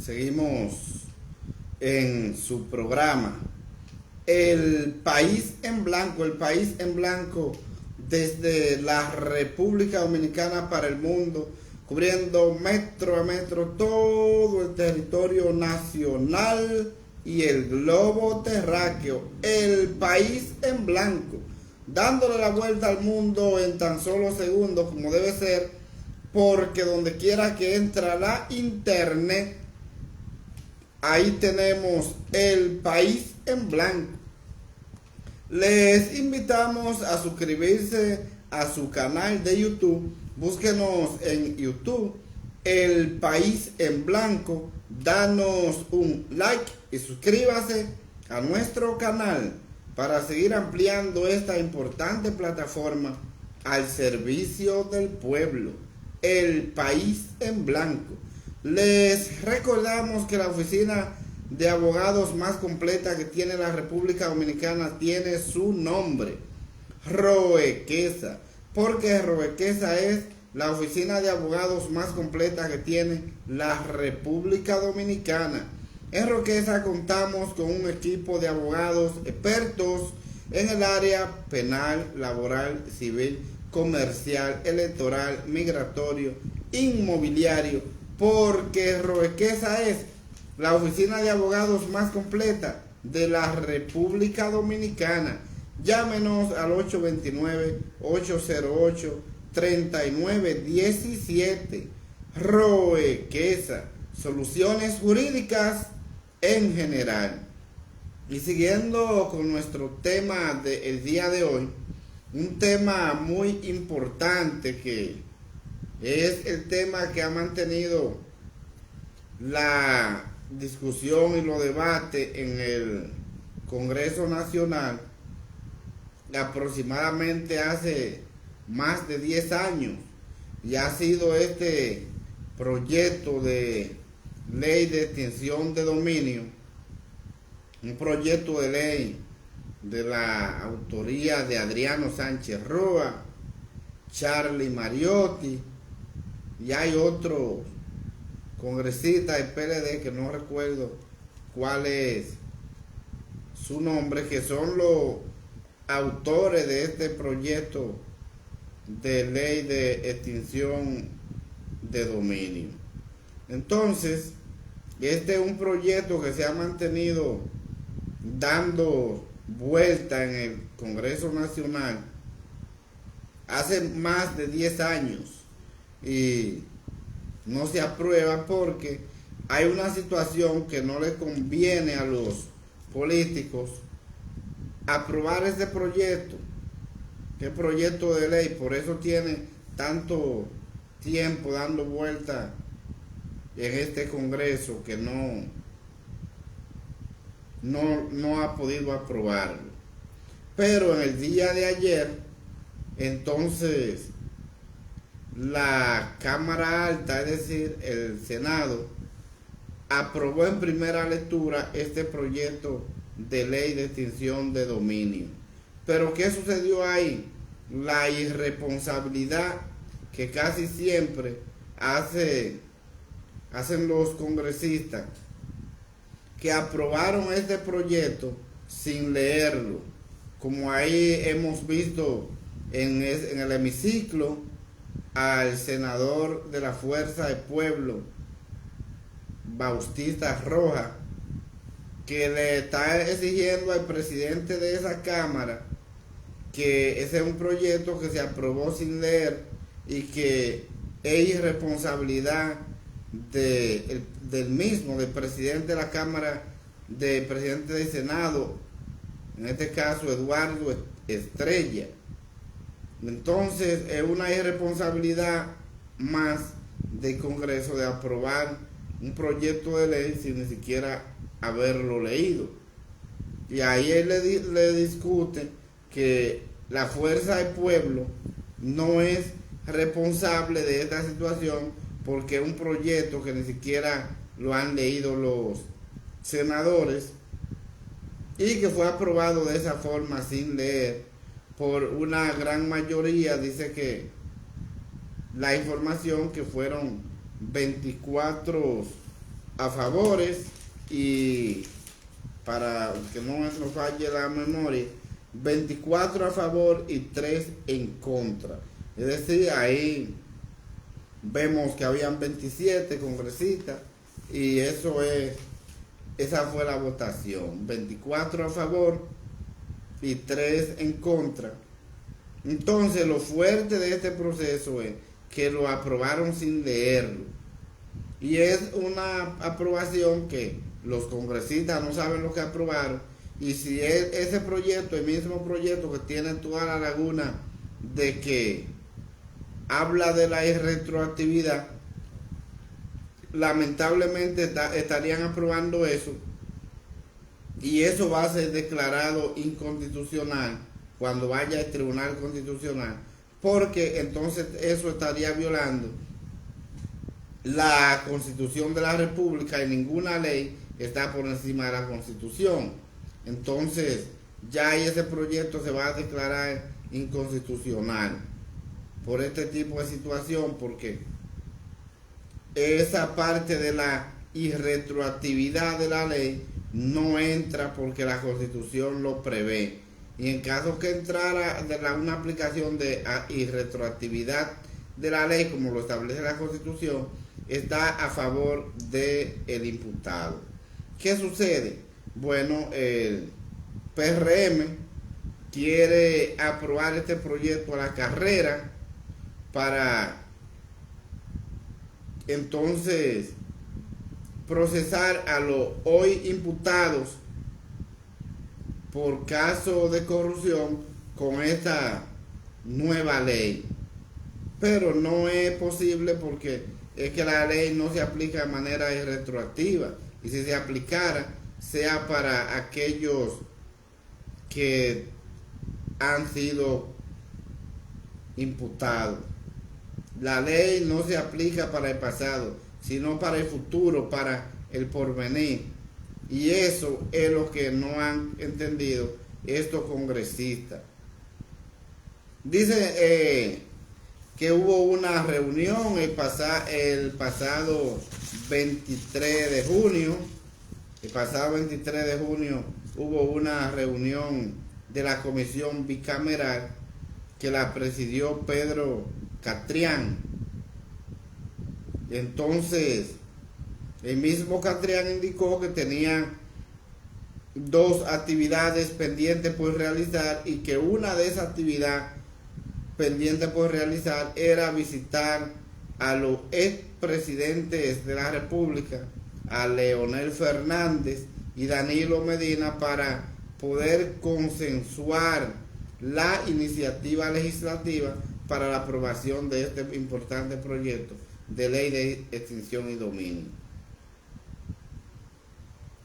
Seguimos en su programa El País en Blanco, el País en Blanco desde la República Dominicana para el mundo, cubriendo metro a metro todo el territorio nacional y el globo terráqueo. El País en Blanco, dándole la vuelta al mundo en tan solo segundos como debe ser, porque donde quiera que entra la internet, ahí tenemos El País en Blanco. Les invitamos a suscribirse a su canal de YouTube. Búsquenos en YouTube, El País en Blanco. Danos un like y suscríbase a nuestro canal para seguir ampliando esta importante plataforma al servicio del pueblo. El País en Blanco. Les recordamos que la oficina de abogados más completa que tiene la República Dominicana tiene su nombre, Roequesa, porque Roequesa es la oficina de abogados más completa que tiene la República Dominicana. En Roequesa contamos con un equipo de abogados expertos en el área penal, laboral, civil, comercial, electoral, migratorio, inmobiliario, porque Roequesa es la oficina de abogados más completa de la República Dominicana. Llámenos al 829-808-3917. Roequesa, soluciones jurídicas en general. Y siguiendo con nuestro tema del día de hoy, un tema muy importante que es el tema que ha mantenido la discusión y los debates en el Congreso Nacional aproximadamente hace más de 10 años, y ha sido este proyecto de ley de extinción de dominio, un proyecto de ley de la autoría de Adriano Sánchez Roa, Charlie Mariotti, y hay otros congresistas del PLD que no recuerdo cuál es su nombre, que son los autores de este proyecto de ley de extinción de dominio. Entonces, este es un proyecto que se ha mantenido dando vuelta en el Congreso Nacional hace más de 10 años y no se aprueba porque hay una situación que no le conviene a los políticos aprobar este proyecto, que es proyecto de ley. Por eso tiene tanto tiempo dando vuelta en este Congreso que no ha podido aprobarlo. Pero en el día de ayer, entonces, la Cámara Alta, es decir, el Senado, aprobó en primera lectura este proyecto de ley de extinción de dominio. Pero ¿qué sucedió ahí? La irresponsabilidad que casi siempre hacen los congresistas, que aprobaron este proyecto sin leerlo, como ahí hemos visto en el hemiciclo al senador de la Fuerza del Pueblo, Bautista Rojas, que le está exigiendo al presidente de esa Cámara que ese es un proyecto que se aprobó sin leer y que es irresponsabilidad del presidente de la Cámara, del presidente del Senado, en este caso Eduardo Estrella. Entonces es una irresponsabilidad más del Congreso de aprobar un proyecto de ley sin ni siquiera haberlo leído. Y ahí él le discute que la Fuerza del Pueblo no es responsable de esta situación porque es un proyecto que ni siquiera lo han leído los senadores y que fue aprobado de esa forma sin leer por una gran mayoría. Dice que la información que fueron 24 a favores y, para que no nos falle la memoria, 24 a favor y 3 en contra. Es decir, ahí vemos que habían 27 congresistas y esa fue la votación, 24 a favor y 3 en contra. Entonces lo fuerte de este proceso es que lo aprobaron sin leerlo, y es una aprobación que los congresistas no saben lo que aprobaron, y si es ese proyecto, el mismo proyecto que tiene toda la laguna de que habla de la irretroactividad, lamentablemente estarían aprobando eso, y eso va a ser declarado inconstitucional cuando vaya al Tribunal Constitucional, porque entonces eso estaría violando la Constitución de la República, y ninguna ley está por encima de la Constitución. Entonces ya ese proyecto se va a declarar inconstitucional por este tipo de situación, porque esa parte de la irretroactividad de la ley no entra porque la Constitución lo prevé. Y en caso que entrara una aplicación de irretroactividad de la ley, como lo establece la Constitución, está a favor del imputado. ¿Qué sucede? Bueno, el PRM quiere aprobar este proyecto a la carrera para entonces procesar a los hoy imputados por caso de corrupción con esta nueva ley. Pero no es posible, porque es que la ley no se aplica de manera irretroactiva, y si se aplicara, sea para aquellos que han sido imputados. La ley no se aplica para el pasado, sino para el futuro, para el porvenir. Y eso es lo que no han entendido estos congresistas. Dice que hubo una reunión el pasado 23 de junio. El pasado 23 de junio hubo una reunión de la comisión bicameral que la presidió Pedro Catrián. Entonces, el mismo Catrián indicó que tenía 2 actividades pendientes por realizar, y que una de esas actividades pendientes por realizar era visitar a los expresidentes de la República, a Leonel Fernández y Danilo Medina, para poder consensuar la iniciativa legislativa para la aprobación de este importante proyecto de ley de extinción y dominio.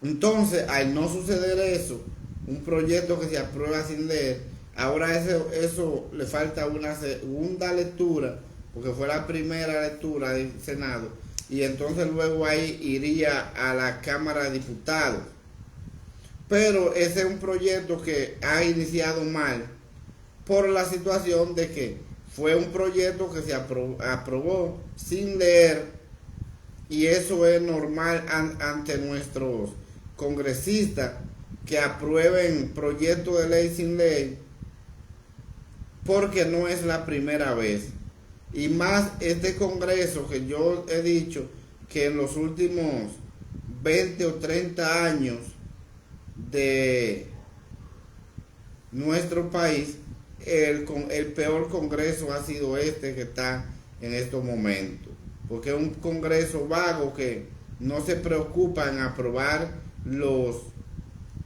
Entonces, al no suceder eso, un proyecto que se aprueba sin leer, ahora eso le falta una segunda lectura, porque fue la primera lectura del Senado, y entonces luego ahí iría a la Cámara de Diputados. Pero ese es un proyecto que ha iniciado mal, por la situación de que fue un proyecto que se aprobó sin leer, y eso es normal ante nuestros congresistas, que aprueben proyectos de ley sin ley, porque no es la primera vez. Y más este Congreso, que yo he dicho que en los últimos 20 o 30 años de nuestro país, el peor Congreso ha sido este que está en estos momentos, porque es un Congreso vago que no se preocupa en aprobar los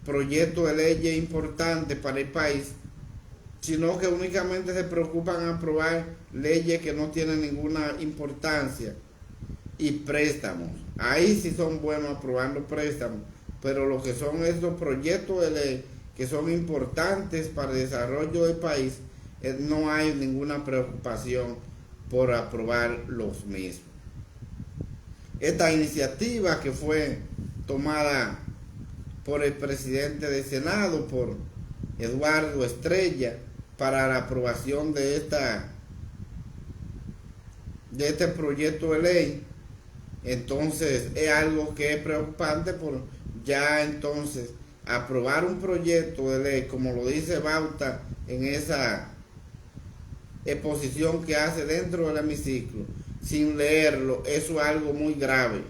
proyectos de leyes importantes para el país, sino que únicamente se preocupan en aprobar leyes que no tienen ninguna importancia, y préstamos. Ahí sí son buenos aprobando préstamos, pero lo que son estos proyectos de ley que son importantes para el desarrollo del país, no hay ninguna preocupación por aprobar los mismos. Esta iniciativa, que fue tomada por el presidente del Senado, por Eduardo Estrella, para la aprobación de este proyecto de ley, Entonces es algo que es preocupante por ya entonces aprobar un proyecto de ley, como lo dice Bauta en esa exposición que hace dentro del hemiciclo, sin leerlo. Eso es algo muy grave.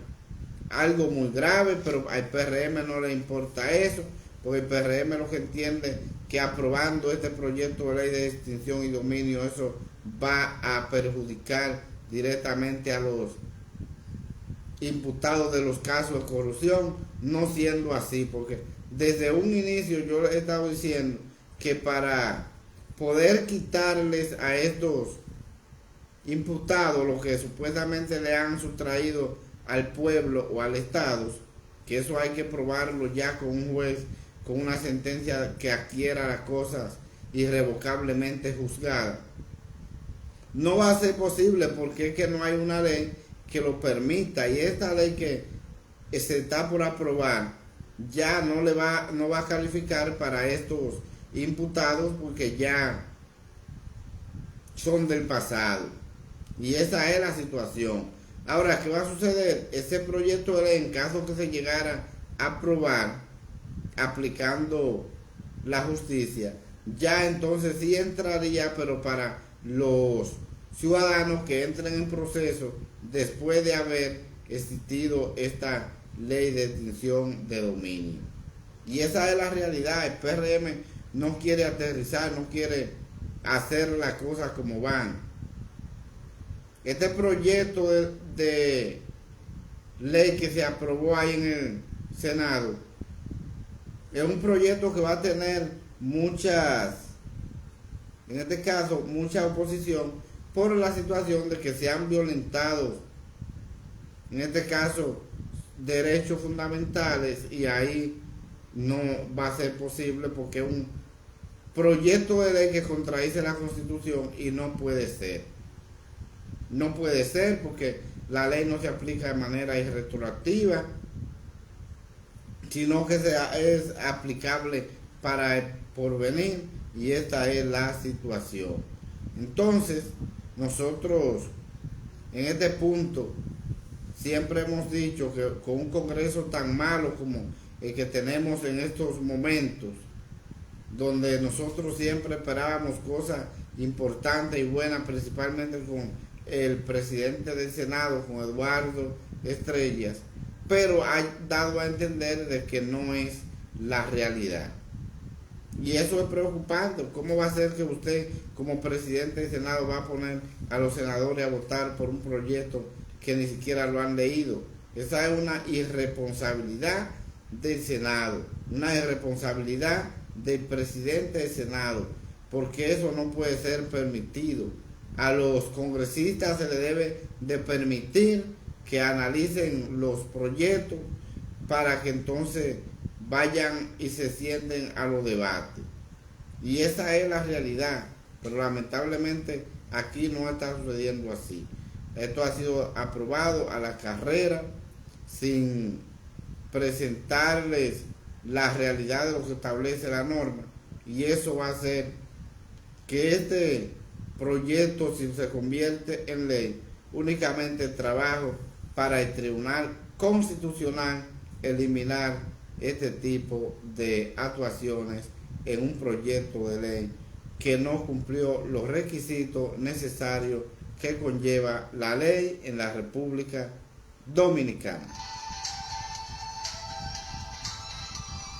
Algo muy grave, pero al PRM no le importa eso, porque el PRM lo que entiende que aprobando este proyecto de ley de extinción y dominio, eso va a perjudicar directamente a los imputados de los casos de corrupción, no siendo así, porque desde un inicio yo he estado diciendo que para poder quitarles a estos imputados lo que supuestamente le han sustraído al pueblo o al Estado, que eso hay que probarlo ya con un juez, con una sentencia que adquiera las cosas irrevocablemente juzgadas. No va a ser posible porque es que no hay una ley que lo permita, y esta ley que se está por aprobar ya no va a calificar para estos imputados porque ya son del pasado, y esa es la situación. Ahora, ¿qué va a suceder? Ese proyecto de ley, en caso que se llegara a aprobar aplicando la justicia, ya entonces sí entraría, pero para los ciudadanos que entren en proceso después de haber existido esta ley de extinción de dominio. Y esa es la realidad. El PRM no quiere aterrizar, no quiere hacer las cosas como van. Este proyecto de ley que se aprobó ahí en el Senado es un proyecto que va a tener en este caso, mucha oposición por la situación de que se han violentado, en este caso, derechos fundamentales, y ahí no va a ser posible porque es un proyecto de ley que contradice la Constitución y no puede ser. No puede ser porque la ley no se aplica de manera irretroactiva, sino que es aplicable para el porvenir, y esta es la situación. Entonces, nosotros en este punto siempre hemos dicho que con un Congreso tan malo como el que tenemos en estos momentos, donde nosotros siempre esperábamos cosas importantes y buenas, principalmente con el presidente del Senado, con Eduardo Estrellas, pero ha dado a entender de que no es la realidad. Y eso es preocupante. ¿Cómo va a ser que usted, como presidente del Senado, va a poner a los senadores a votar por un proyecto que ni siquiera lo han leído? Esa es una irresponsabilidad del Senado, una irresponsabilidad del presidente del Senado, porque eso no puede ser permitido. A los congresistas se les debe de permitir que analicen los proyectos para que entonces vayan y se sienten a los debates. Y esa es la realidad, pero lamentablemente aquí no está sucediendo así. Esto ha sido aprobado a la carrera, sin presentarles la realidad de lo que establece la norma, y eso va a hacer que este proyecto, si se convierte en ley, únicamente trabajo para el Tribunal Constitucional eliminar este tipo de actuaciones en un proyecto de ley que no cumplió los requisitos necesarios que conlleva la ley en la República Dominicana.